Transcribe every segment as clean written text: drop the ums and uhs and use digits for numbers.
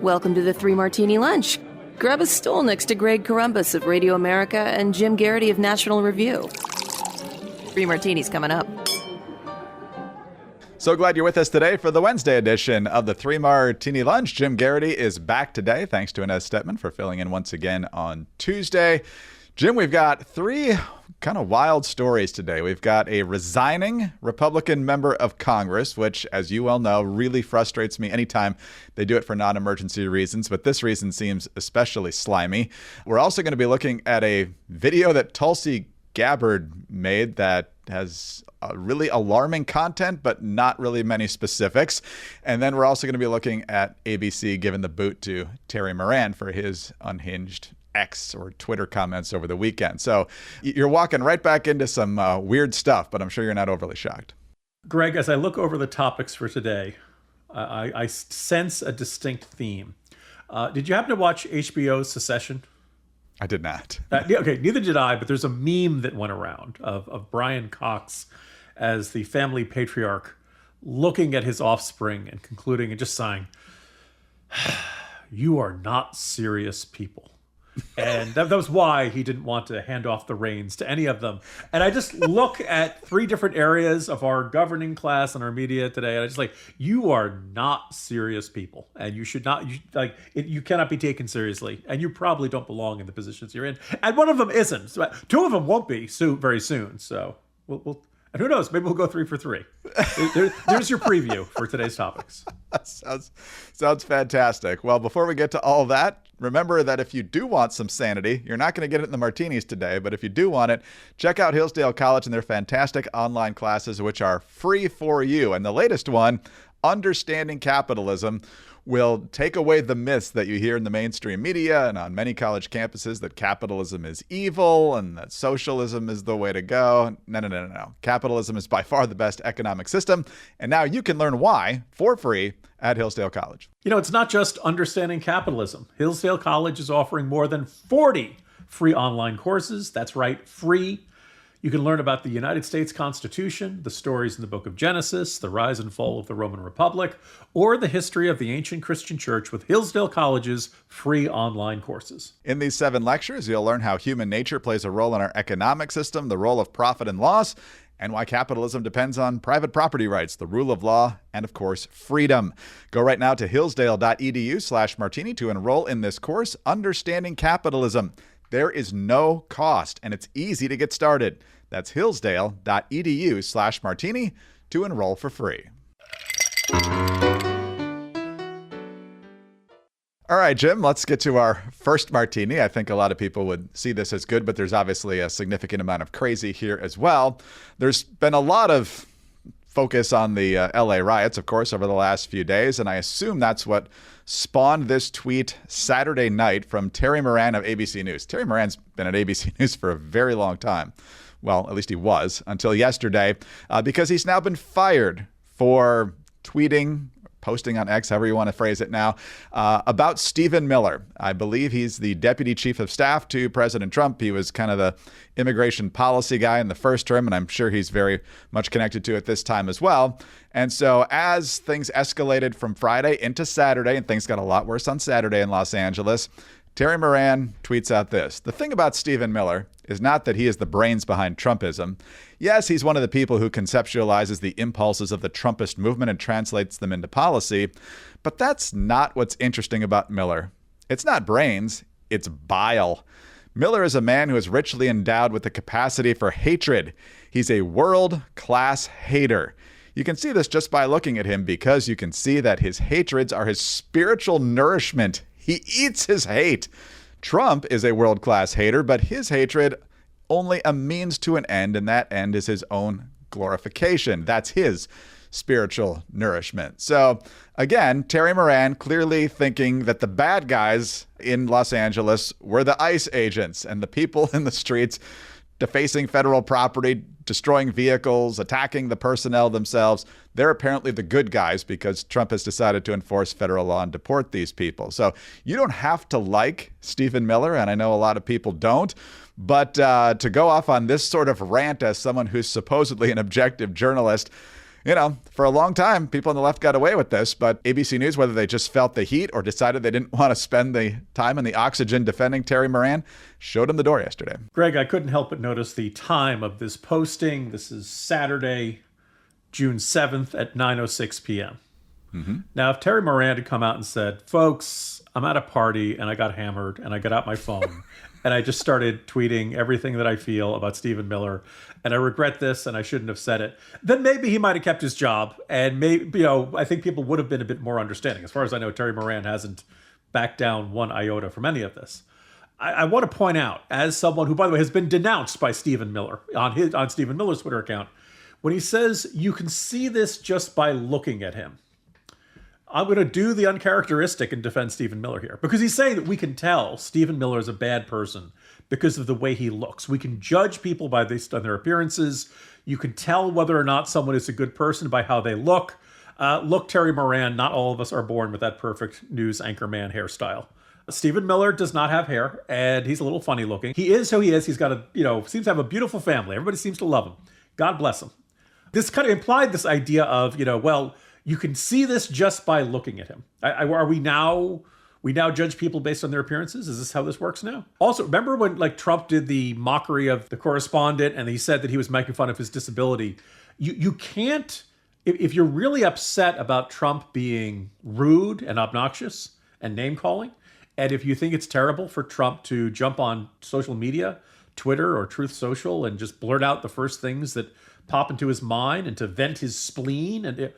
Welcome to the Three Martini Lunch. Grab a stool next to Greg Columbus of Radio America and Jim Garrity of National Review. Three martinis coming up. So glad you're with us today for the Wednesday edition of the Three Martini Lunch. Jim Garrity is back today. Thanks to Inez Stepman for filling in once again on Tuesday. Jim, we've got three kind of wild stories today. We've got a resigning Republican member of Congress, which, as you well know, really frustrates me anytime they do it for non-emergency reasons. But this reason seems especially slimy. We're also going to be looking at a video that Tulsi Gabbard made that has really alarming content, but not really many specifics. And then we're also going to be looking at ABC giving the boot to Terry Moran for his unhinged X or Twitter comments over the weekend. So you're walking right back into some weird stuff, but I'm sure you're not overly shocked. Greg, as I look over the topics for today, I sense a distinct theme. Did you happen to watch HBO's Succession? I did not. Okay, neither did I, but there's a meme that went around of Brian Cox as the family patriarch looking at his offspring and concluding and just sighing, "You are not serious people." And that was why he didn't want to hand off the reins to any of them. And I just look at three different areas of our governing class and our media today, and I just like, you are not serious people, and you should not, you cannot be taken seriously, and you probably don't belong in the positions you're in. And one of them isn't. Two of them won't be very soon. So we'll and who knows? Maybe we'll go 3 for 3. There's your preview for today's topics. Sounds fantastic. Well, before we get to all that, remember that if you do want some sanity, you're not going to get it in the martinis today, but if you do want it, check out Hillsdale College and their fantastic online classes, which are free for you. And the latest one, Understanding Capitalism, will take away the myths that you hear in the mainstream media and on many college campuses that capitalism is evil and that socialism is the way to go. No. Capitalism is by far the best economic system. And now you can learn why for free at Hillsdale College. You know, it's not just understanding capitalism. Hillsdale College is offering more than 40 free online courses. That's right, free. You can learn about the United States Constitution, the stories in the book of Genesis, the rise and fall of the Roman Republic, or the history of the ancient Christian church with Hillsdale College's free online courses. In these 7 lectures, you'll learn how human nature plays a role in our economic system, the role of profit and loss, and why capitalism depends on private property rights, the rule of law, and of course, freedom. Go right now to hillsdale.edu/martini to enroll in this course, Understanding Capitalism. There is no cost, and it's easy to get started. That's hillsdale.edu/martini to enroll for free. All right, Jim, let's get to our first martini. I think a lot of people would see this as good, but there's obviously a significant amount of crazy here as well. There's been a lot of focus on the LA riots, of course, over the last few days, and I assume that's what spawned this tweet Saturday night from Terry Moran of ABC News. Terry Moran's been at ABC News for a very long time. Well, at least he was until yesterday, because he's now been fired for tweeting, posting on X, however you want to phrase it now, about Stephen Miller. I believe he's the deputy chief of staff to President Trump. He was kind of the immigration policy guy in the first term, and I'm sure he's very much connected to it this time as well. And so as things escalated from Friday into Saturday, and things got a lot worse on Saturday in Los Angeles, Terry Moran tweets out this: "The thing about Stephen Miller is not that he is the brains behind Trumpism. Yes, he's one of the people who conceptualizes the impulses of the Trumpist movement and translates them into policy, but that's not what's interesting about Miller. It's not brains, it's bile. Miller is a man who is richly endowed with the capacity for hatred. He's a world-class hater. You can see this just by looking at him, because you can see that his hatreds are his spiritual nourishment. He eats his hate. Trump is a world-class hater, but his hatred only a means to an end, and that end is his own glorification. That's his spiritual nourishment." So again, Terry Moran clearly thinking that the bad guys in Los Angeles were the ICE agents, and the people in the streets defacing federal property, destroying vehicles, attacking the personnel themselves. They're apparently the good guys because Trump has decided to enforce federal law and deport these people. So you don't have to like Stephen Miller, and I know a lot of people don't, but to go off on this sort of rant as someone who's supposedly an objective journalist, For a long time, people on the left got away with this, but ABC News, whether they just felt the heat or decided they didn't want to spend the time and the oxygen defending Terri Moran, showed them the door yesterday. Greg, I couldn't help but notice the time of this posting. This is Saturday, June 7th at 9:06 p.m. Now, if Terri Moran had come out and said, folks, I'm at a party and I got hammered and I got out my phone and I just started tweeting everything that I feel about Stephen Miller and I regret this and I shouldn't have said it, then maybe he might have kept his job. And maybe, I think people would have been a bit more understanding. As far as I know, Terri Moran hasn't backed down one iota from any of this. I want to point out, as someone who, by the way, has been denounced by Stephen Miller on Stephen Miller's Twitter account, when he says you can see this just by looking at him. I'm going to do the uncharacteristic and defend Stephen Miller here, because he's saying that we can tell Stephen Miller is a bad person because of the way he looks. We can judge people based on their appearances. You can tell whether or not someone is a good person by how they look. Look, Terry Moran, not all of us are born with that perfect news anchorman hairstyle. Stephen Miller does not have hair, and he's a little funny looking. He is who he is. He's got seems to have a beautiful family. Everybody seems to love him. God bless him. This kind of implied this idea of, well, you can see this just by looking at him. Are we now judge people based on their appearances? Is this how this works now? Also, remember when Trump did the mockery of the correspondent and he said that he was making fun of his disability? You can't, if you're really upset about Trump being rude and obnoxious and name calling, and if you think it's terrible for Trump to jump on social media, Twitter or Truth Social, and just blurt out the first things that pop into his mind and to vent his spleen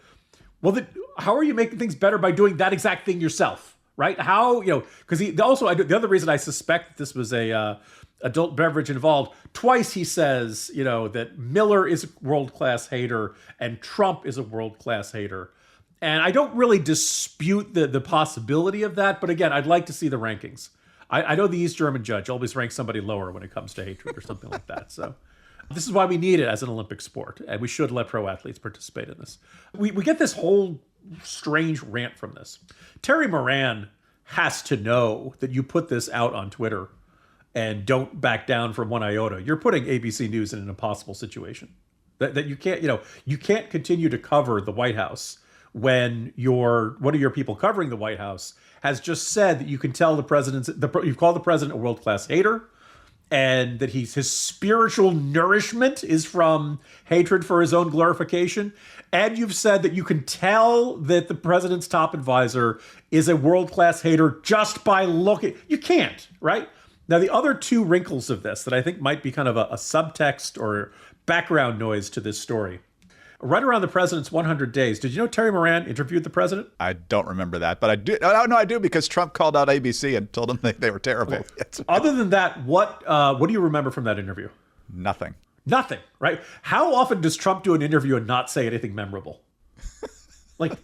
how are you making things better by doing that exact thing yourself, right? How, because the other reason I suspect that this was a adult beverage involved, twice he says, that Miller is a world-class hater and Trump is a world-class hater. And I don't really dispute the possibility of that, but again, I'd like to see the rankings. I know the East German judge always ranks somebody lower when it comes to hatred or something like that, so... This is why we need it as an Olympic sport, and we should let pro athletes participate in this. We get this whole strange rant from this. Terri Moran has to know that you put this out on Twitter and don't back down from one iota. You're putting ABC News in an impossible situation. That you can't, you can't continue to cover the White House when one of your people covering the White House has just said that you can tell you've called the president a world-class hater, and that his spiritual nourishment is from hatred for his own glorification. And you've said that you can tell that the president's top advisor is a world-class hater just by looking. You can't, right? Now, the other two wrinkles of this that I think might be kind of a subtext or background noise to this story. Right around the president's 100 days, did you know Terry Moran interviewed the president? I don't remember that, but I do. No, I do, because Trump called out ABC and told them they were terrible. Cool. Other than that, what do you remember from that interview? Nothing, right? How often does Trump do an interview and not say anything memorable?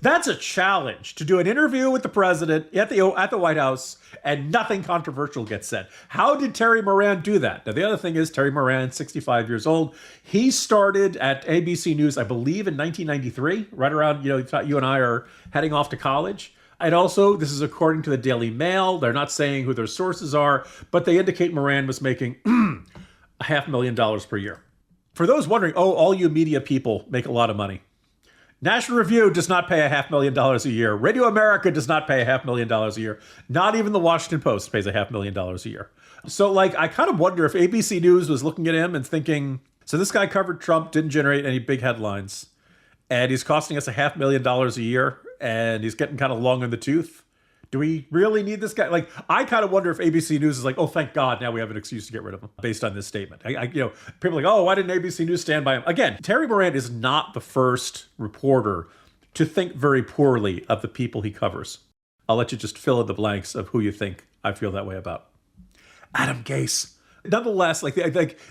That's a challenge, to do an interview with the president at the White House and nothing controversial gets said. How did Terry Moran do that? Now, the other thing is Terry Moran, 65 years old. He started at ABC News, I believe, in 1993, right around, you and I are heading off to college. And also, this is according to the Daily Mail. They're not saying who their sources are, but they indicate Moran was making $500,000 per year. For those wondering, all you media people make a lot of money. National Review does not pay $500,000 a year. Radio America does not pay $500,000 a year. Not even the Washington Post pays $500,000 a year. So, I kind of wonder if ABC News was looking at him and thinking, so this guy covered Trump, didn't generate any big headlines, and he's costing us $500,000 a year, and he's getting kind of long in the tooth. Do we really need this guy? I kind of wonder if ABC News is oh, thank God, now we have an excuse to get rid of him based on this statement. People are why didn't ABC News stand by him? Again, Terry Moran is not the first reporter to think very poorly of the people he covers. I'll let you just fill in the blanks of who you think I feel that way about. Adam Gase. Nonetheless,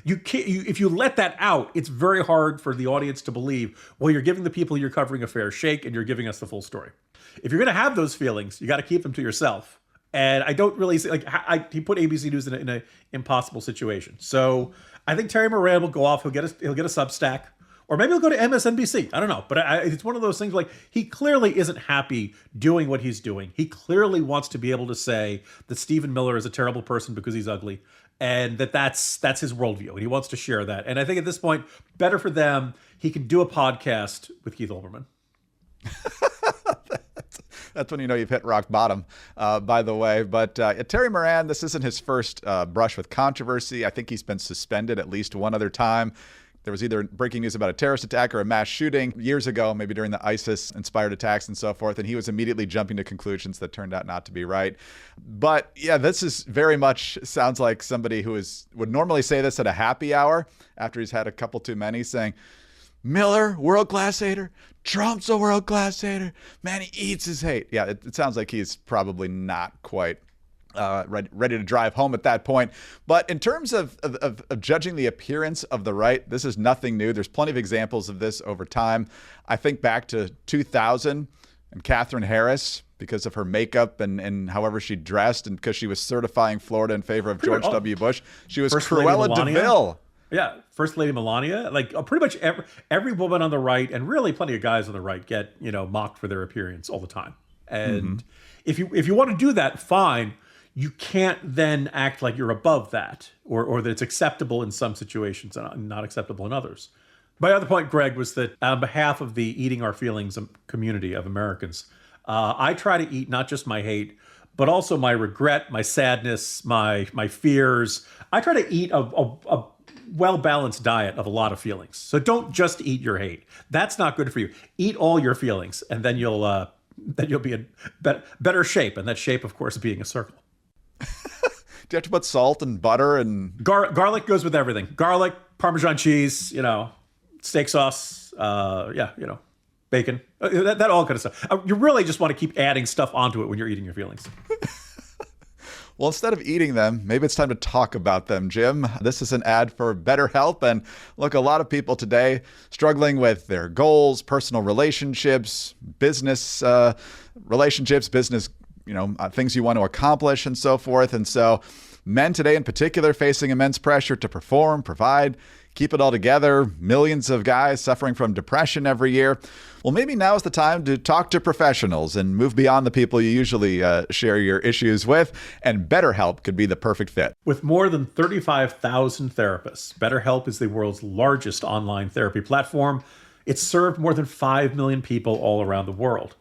you can't. If you let that out, it's very hard for the audience to believe. Well, you're giving the people you're covering a fair shake, and you're giving us the full story. If you're going to have those feelings, you got to keep them to yourself. And I don't really see, he put ABC News in an impossible situation. So I think Terry Moran will go off. He'll get a Substack, or maybe he'll go to MSNBC. I don't know. But it's one of those things he clearly isn't happy doing what he's doing. He clearly wants to be able to say that Stephen Miller is a terrible person because he's ugly. and that's his worldview, and he wants to share that. And I think at this point, better for them, he can do a podcast with Keith Olbermann. That's when you know you've hit rock bottom, by the way. But Terry Moran, this isn't his first brush with controversy. I think he's been suspended at least one other time. There was either breaking news about a terrorist attack or a mass shooting years ago, maybe during the ISIS-inspired attacks and so forth, and he was immediately jumping to conclusions that turned out not to be right. But yeah, this is very much sounds like somebody who would normally say this at a happy hour after he's had a couple too many, saying, Miller, world-class hater. Trump's a world-class hater. Man, he eats his hate. Yeah, it sounds like he's probably not quite ready to drive home at that point. But in terms of judging the appearance of the right, this is nothing new. There's plenty of examples of this over time. I think back to 2000 and Katherine Harris, because of her makeup and however she dressed, and because she was certifying Florida in favor of George W. Bush. She was Cruella DeVille. Yeah, First Lady Melania. Like pretty much every woman on the right, and really plenty of guys on the right, get mocked for their appearance all the time. And if you want to do that, fine. You can't then act like you're above that, or that it's acceptable in some situations and not acceptable in others. My other point, Greg, was that on behalf of the Eating Our Feelings community of Americans, I try to eat not just my hate, but also my regret, my sadness, my fears. I try to eat a well-balanced diet of a lot of feelings. So don't just eat your hate. That's not good for you. Eat all your feelings, and then you'll be in better shape. And that shape, of course, being a circle. Do you have to put salt and butter and garlic goes with everything? Garlic, Parmesan cheese, steak sauce, bacon, that all kind of stuff. You really just want to keep adding stuff onto it when you're eating your feelings. Well, instead of eating them, maybe it's time to talk about them, Jim. This is an ad for BetterHelp. And look, a lot of people today struggling with their goals, personal relationships, business relationships, business, things you want to accomplish and so forth. And so men today in particular facing immense pressure to perform, provide, keep it all together. Millions of guys suffering from depression every year. Well, maybe now is the time to talk to professionals and move beyond the people you usually share your issues with. And BetterHelp could be the perfect fit. With more than 35,000 therapists, BetterHelp is the world's largest online therapy platform. It's served more than 5 million people all around the world.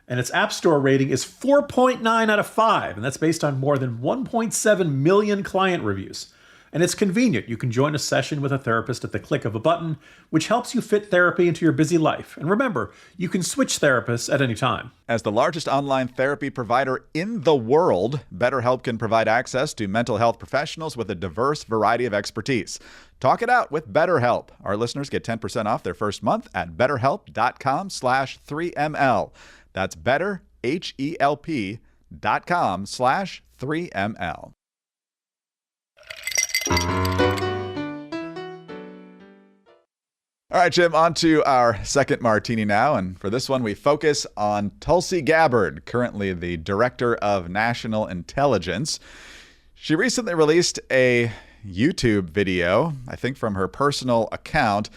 And its App Store rating is 4.9 out of 5, and that's based on more than 1.7 million client reviews. And it's convenient. You can join a session with a therapist at the click of a button, which helps you fit therapy into your busy life. And remember, you can switch therapists at any time. As the largest online therapy provider in the world, BetterHelp can provide access to mental health professionals with a diverse variety of expertise. Talk it out with BetterHelp. Our listeners get 10% off their first month at betterhelp.com/3ml. That's betterhelp.com/3ml. All right, Jim, on to our second martini now. And for this one, we focus on Tulsi Gabbard, currently the Director of National Intelligence. She recently released a YouTube video, I think from her personal account,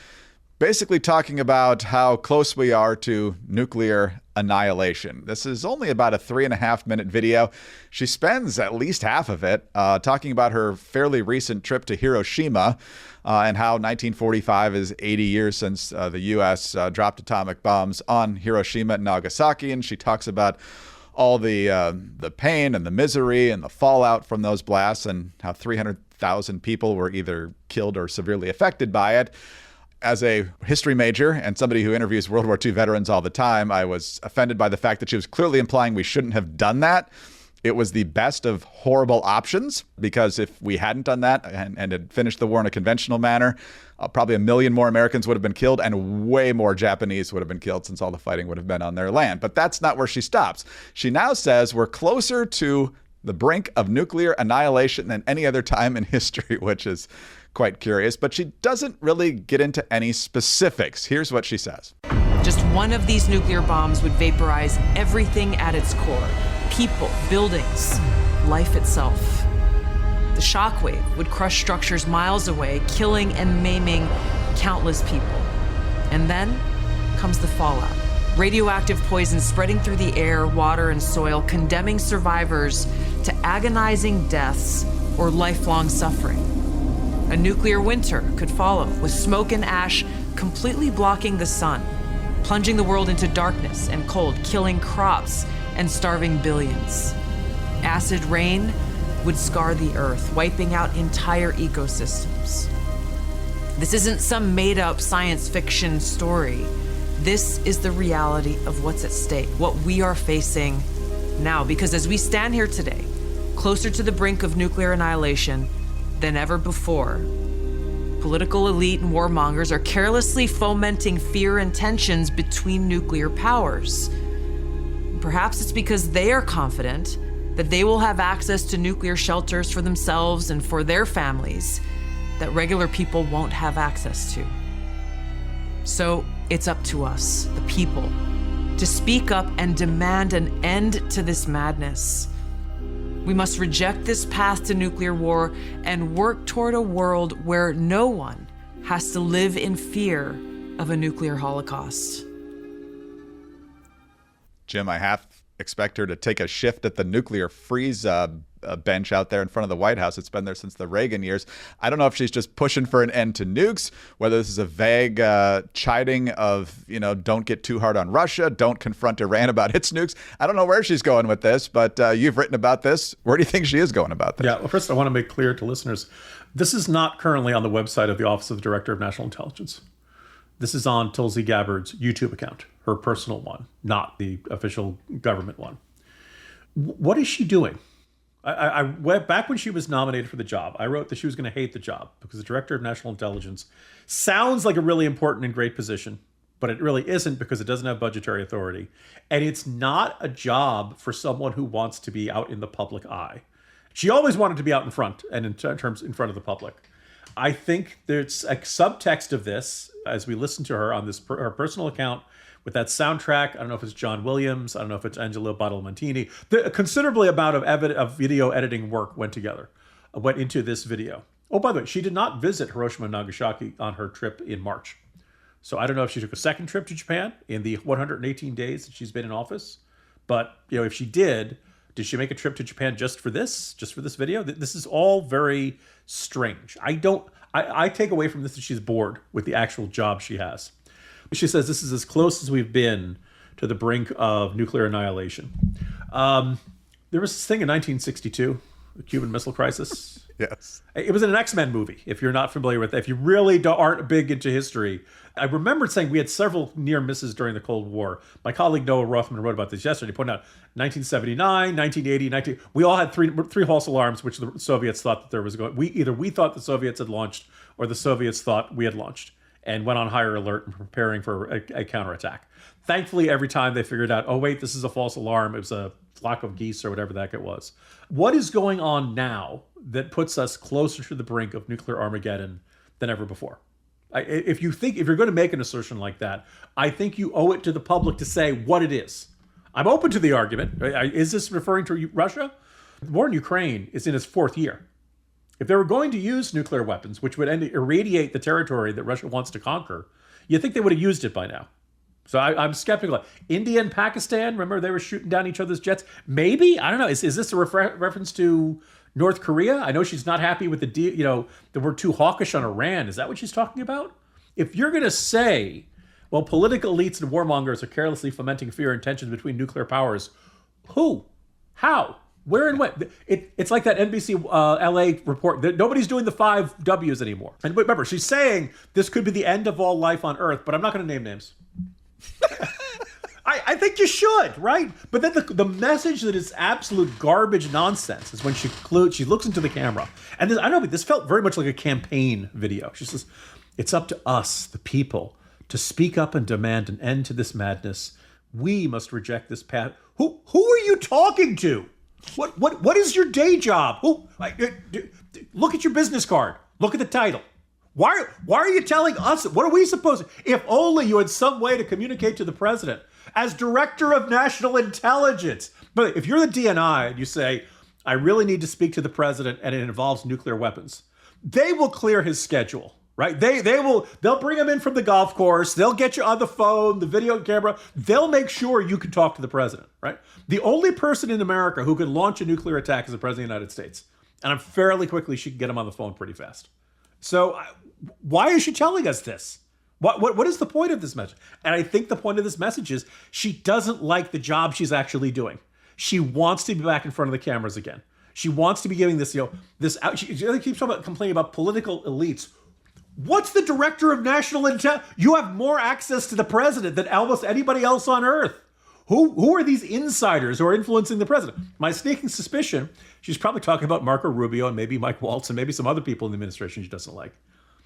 basically talking about how close we are to nuclear annihilation. This is only about a 3.5-minute video. She spends at least half of it talking about her fairly recent trip to Hiroshima and how 1945 is 80 years since the U.S. Dropped atomic bombs on Hiroshima and Nagasaki. And she talks about all the pain and the misery and the fallout from those blasts and how 300,000 people were either killed or severely affected by it. As a history major and somebody who interviews World War II veterans all the time, I was offended by the fact that she was clearly implying we shouldn't have done that. It was the best of horrible options, because if we hadn't done that and had finished the war in a conventional manner, probably 1 million more Americans would have been killed and way more Japanese would have been killed, since all the fighting would have been on their land. But that's not where she stops. She now says we're closer to the brink of nuclear annihilation than any other time in history, which is quite curious. But she doesn't really get into any specifics. Here's what she says. Just one of these nuclear bombs would vaporize everything at its core. People, buildings, life itself. The shockwave would crush structures miles away, killing and maiming countless people. And then comes the fallout. Radioactive poison spreading through the air, water, and soil, condemning survivors to agonizing deaths or lifelong suffering. A nuclear winter could follow, with smoke and ash completely blocking the sun, plunging the world into darkness and cold, killing crops and starving billions. Acid rain would scar the earth, wiping out entire ecosystems. This isn't some made-up science fiction story. This is the reality of what's at stake, what we are facing now. Because as we stand here today, closer to the brink of nuclear annihilation than ever before, political elite and warmongers are carelessly fomenting fear and tensions between nuclear powers. Perhaps it's because they are confident that they will have access to nuclear shelters for themselves and for their families that regular people won't have access to. So it's up to us, the people, to speak up and demand an end to this madness. We must reject this path to nuclear war and work toward a world where no one has to live in fear of a nuclear holocaust. Jim, I half expect her to take a shift at the nuclear freeze bench out there in front of the White House. It's been there since the Reagan years. I don't know if she's just pushing for an end to nukes, whether this is a vague chiding of, don't get too hard on Russia, don't confront Iran about its nukes. I don't know where she's going with this, but you've written about this. Where do you think she is going about this? Yeah, well, first I want to make clear to listeners, this is not currently on the website of the Office of the Director of National Intelligence. This is on Tulsi Gabbard's YouTube account, her personal one, not the official government one. What is she doing? I went back when she was nominated for the job. I wrote that she was going to hate the job because the Director of National Intelligence sounds like a really important and great position, but it really isn't because it doesn't have budgetary authority. And it's not a job for someone who wants to be out in the public eye. She always wanted to be out in front and in front of the public. I think there's a subtext of this as we listen to her on this her personal account with that soundtrack. I don't know if it's John Williams. I don't know if it's Angelo Badalamenti. A considerably amount of video editing work went into this video. Oh, by the way, she did not visit Hiroshima and Nagasaki on her trip in March. So I don't know if she took a second trip to Japan in the 118 days that she's been in office. But if she did she make a trip to Japan just for this video? This is all very strange. I take away from this that she's bored with the actual job she has. She says this is as close as we've been to the brink of nuclear annihilation. There was this thing in 1962, the Cuban Missile Crisis. Yes. It was in an X-Men movie, if you're not familiar with it. If you really aren't big into history. I remember saying we had several near misses during the Cold War. My colleague Noah Rothman wrote about this yesterday. He pointed out 1979, 1980, we all had three false alarms, which the Soviets thought that there was going. We thought the Soviets had launched, or the Soviets thought we had launched, and went on higher alert and preparing for a counterattack. Thankfully, every time they figured out, oh wait, this is a false alarm. It was a flock of geese or whatever the heck it was. What is going on now that puts us closer to the brink of nuclear Armageddon than ever before? If you're going to make an assertion like that, I think you owe it to the public to say what it is. I'm open to the argument. Is this referring to Russia? The war in Ukraine is in its fourth year. If they were going to use nuclear weapons, which would irradiate the territory that Russia wants to conquer, you'd think they would have used it by now. So I'm skeptical. India and Pakistan, remember they were shooting down each other's jets? Maybe? I don't know. Is this a reference to North Korea? I know she's not happy with the deal, that we're too hawkish on Iran. Is that what she's talking about? If you're going to say, well, political elites and warmongers are carelessly fomenting fear and tensions between nuclear powers, who? How? Where and when? It's like that NBC LA report. Nobody's doing the 5 W's anymore. And remember, she's saying this could be the end of all life on Earth, but I'm not going to name names. I think you should, right? But then the message that is absolute garbage nonsense is when she looks into the camera. And I don't know, but this felt very much like a campaign video. She says, it's up to us, the people, to speak up and demand an end to this madness. We must reject this path. Who are you talking to? What is your day job? Look at your business card. Look at the title. Why are you telling us? What are we supposed to? If only you had some way to communicate to the president as Director of National Intelligence. But if you're the DNI and you say, I really need to speak to the president and it involves nuclear weapons, they will clear his schedule, right? They'll bring him in from the golf course. They'll get you on the phone, the video camera. They'll make sure you can talk to the president, right? The only person in America who can launch a nuclear attack is the president of the United States. And I'm fairly quickly, she can get him on the phone pretty fast. So why is she telling us this? What is the point of this message? And I think the point of this message is she doesn't like the job she's actually doing. She wants to be back in front of the cameras again. She wants to be giving this, this out. She keeps complaining about political elites. What's the director of national intelligence? You have more access to the president than almost anybody else on earth. Who are these insiders who are influencing the president? My sneaking suspicion, she's probably talking about Marco Rubio and maybe Mike Waltz and maybe some other people in the administration she doesn't like.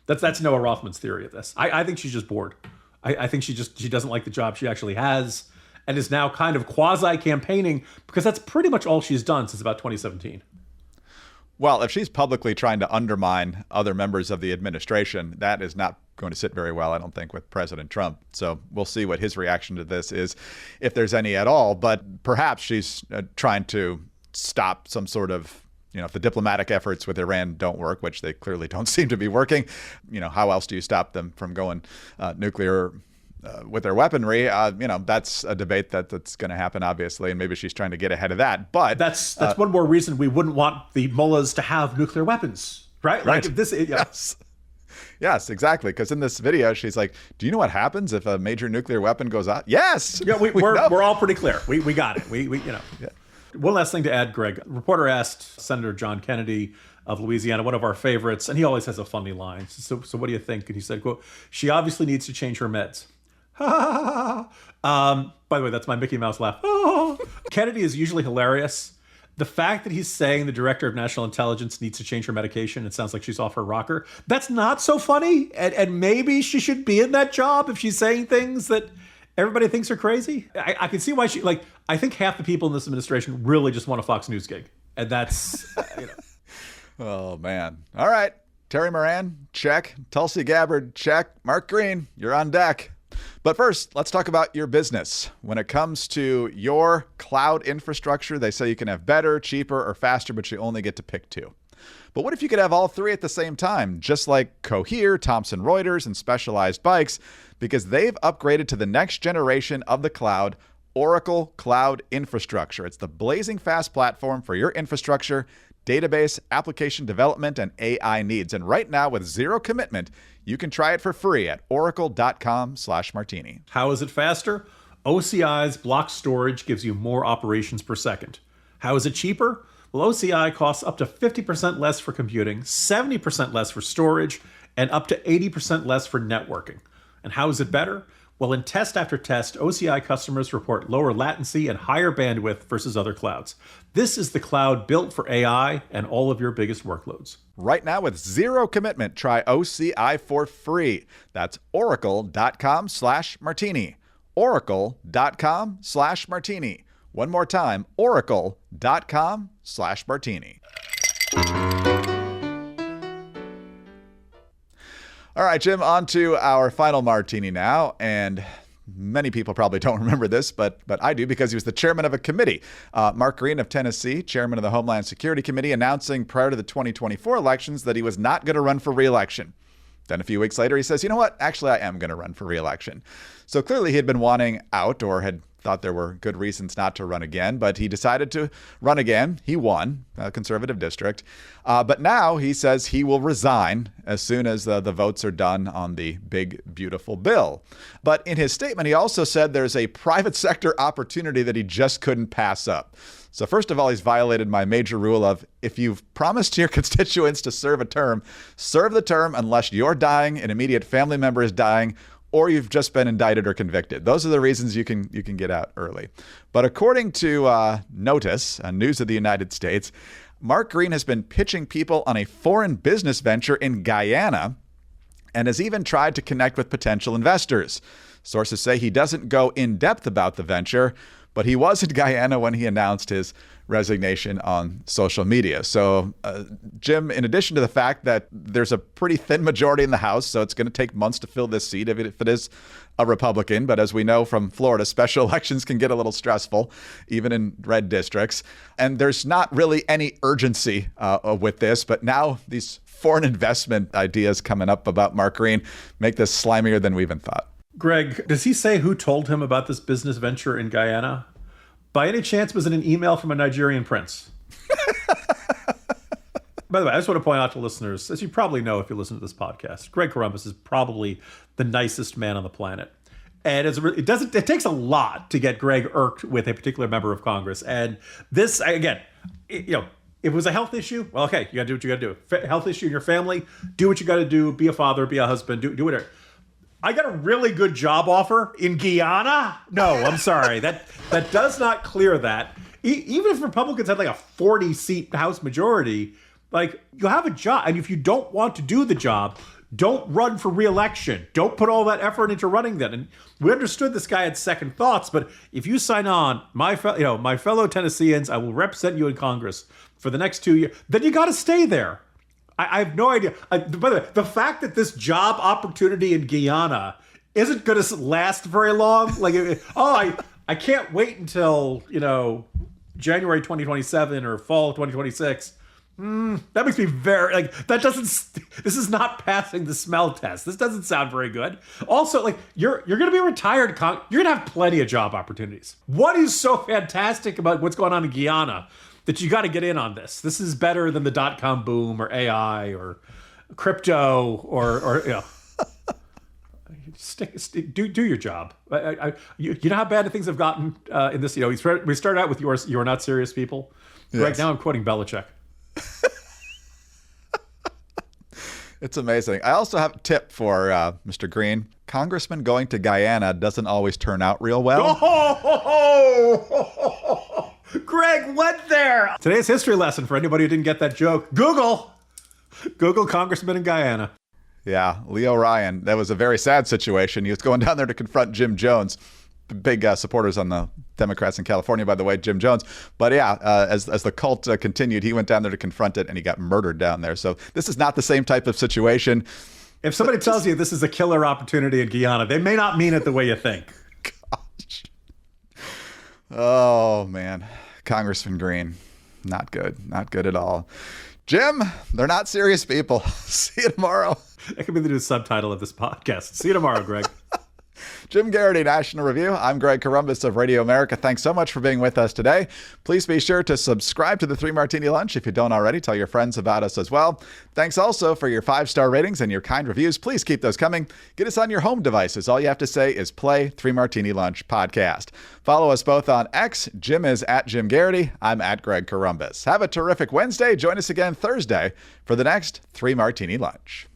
That's Noah Rothman's theory of this. I think she's just bored. I think she doesn't like the job she actually has and is now kind of quasi-campaigning because that's pretty much all she's done since about 2017. Well, if she's publicly trying to undermine other members of the administration, that is not going to sit very well, I don't think, with President Trump. So we'll see what his reaction to this is, if there's any at all. But perhaps she's trying to stop some sort of, if the diplomatic efforts with Iran don't work, which they clearly don't seem to be working, how else do you stop them from going nuclear with their weaponry? That's a debate that's going to happen, obviously, and maybe she's trying to get ahead of that. But that's one more reason we wouldn't want the mullahs to have nuclear weapons, right? Right. Like if this, Yes, exactly. Because in this video, she's like, "Do you know what happens if a major nuclear weapon goes out?" Yes. Yeah, we're all pretty clear. We got it. Yeah. One last thing to add, Greg. A reporter asked Senator John Kennedy of Louisiana, one of our favorites, and he always has a funny line. So what do you think? And he said, quote, "She obviously needs to change her meds." By the way, that's my Mickey Mouse laugh. Kennedy is usually hilarious. The fact that he's saying the director of national intelligence needs to change her medication, it sounds like she's off her rocker. That's not so funny. And maybe she should be in that job if she's saying things that everybody thinks are crazy. I can see why I think half the people in this administration really just want a Fox News gig. And that's, Oh, man. All right. Terri Moran, check. Tulsi Gabbard, check. Mark Green, you're on deck. But first, let's talk about your business. When it comes to your cloud infrastructure, they say you can have better, cheaper, or faster, but you only get to pick two. But what if you could have all three at the same time, just like Cohere, Thomson Reuters, and Specialized Bikes, because they've upgraded to the next generation of the cloud, Oracle Cloud Infrastructure. It's the blazing fast platform for your infrastructure, database, application development, and AI needs. And right now, with zero commitment, you can try it for free at oracle.com/martini. How is it faster? OCI's block storage gives you more operations per second. How is it cheaper? Well, OCI costs up to 50% less for computing, 70% less for storage, and up to 80% less for networking. And how is it better? Well, in test after test, OCI customers report lower latency and higher bandwidth versus other clouds. This is the cloud built for AI and all of your biggest workloads. Right now, with zero commitment, try OCI for free. That's oracle.com/martini. Oracle.com/martini. One more time, oracle.com/martini. All right, Jim, on to our final martini now. And many people probably don't remember this, but I do, because he was the chairman of a committee. Mark Green of Tennessee, chairman of the Homeland Security Committee, announcing prior to the 2024 elections that he was not going to run for re-election. Then a few weeks later, he says, you know what? Actually, I am going to run for re-election. So clearly he had been wanting out, or had thought there were good reasons not to run again, but he decided to run again. He won a conservative district. But now he says he will resign as soon as the votes are done on the big, beautiful bill. But in his statement, he also said there's a private sector opportunity that he just couldn't pass up. So first of all, he's violated my major rule of, if you've promised your constituents to serve a term, serve the term unless you're dying, an immediate family member is dying, or you've just been indicted or convicted. Those are the reasons you can get out early. But according to Notice, News of the United States, Mark Green has been pitching people on a foreign business venture in Guyana and has even tried to connect with potential investors. Sources say he doesn't go in depth about the venture, but he was in Guyana when he announced his resignation on social media. So, Jim, in addition to the fact that there's a pretty thin majority in the House, so it's going to take months to fill this seat if it is a Republican. But as we know from Florida, special elections can get a little stressful, even in red districts. And there's not really any urgency with this. But now these foreign investment ideas coming up about Mark Green make this slimier than we even thought. Greg, does he say who told him about this business venture in Guyana? By any chance, was it an email from a Nigerian prince? By the way, I just want to point out to listeners, as you probably know if you listen to this podcast, Greg Corombos is probably the nicest man on the planet. And it takes a lot to get Greg irked with a particular member of Congress. And this, again, if it was a health issue, well, okay, you got to do what you got to do. Health issue in your family, do what you got to do. Be a father, be a husband, do whatever. I got a really good job offer in Guyana. No, I'm sorry. That does not clear that. Even if Republicans had like a 40-seat House majority, like, you have a job. And if you don't want to do the job, don't run for re-election. Don't put all that effort into running that. And we understood this guy had second thoughts, but if you sign on, my fellow Tennesseans, I will represent you in Congress for the next 2 years, then you got to stay there. I have no idea. By the way, the fact that this job opportunity in Guyana isn't going to last very long, like, I can't wait until, January 2027 or fall 2026. That makes me very, this is not passing the smell test. This doesn't sound very good. Also, you're going to be retired. You're going to have plenty of job opportunities. What is so fantastic about what's going on in Guyana that you got to get in on this? This is better than the .com boom or AI or crypto or do your job. You know how bad things have gotten in this. We started out with you are not serious people. Yes. Right now I'm quoting Belichick. It's amazing. I also have a tip for Mr. Green. Congressman going to Guyana doesn't always turn out real well. Greg went there. Today's history lesson for anybody who didn't get that joke. Google Congressman in Guyana. Yeah, Leo Ryan. That was a very sad situation. He was going down there to confront Jim Jones. Big supporters on the Democrats in California, by the way, Jim Jones. But yeah, as the cult continued, he went down there to confront it, and he got murdered down there. So this is not the same type of situation. If somebody tells you this is a killer opportunity in Guyana, they may not mean it the way you think. Gosh. Oh, man. Congressman Green. Not good. Not good at all. Jim, they're not serious people. See you tomorrow. That could be the new subtitle of this podcast. See you tomorrow, Greg. Jim Garrity, National Review. I'm Greg Corombos of Radio America. Thanks so much for being with us today. Please be sure to subscribe to the 3 Martini Lunch. If you don't already, tell your friends about us as well. Thanks also for your 5-star ratings and your kind reviews. Please keep those coming. Get us on your home devices. All you have to say is play 3 Martini Lunch podcast. Follow us both on X. Jim is at Jim Garrity. I'm at Greg Corombos. Have a terrific Wednesday. Join us again Thursday for the next 3 Martini Lunch.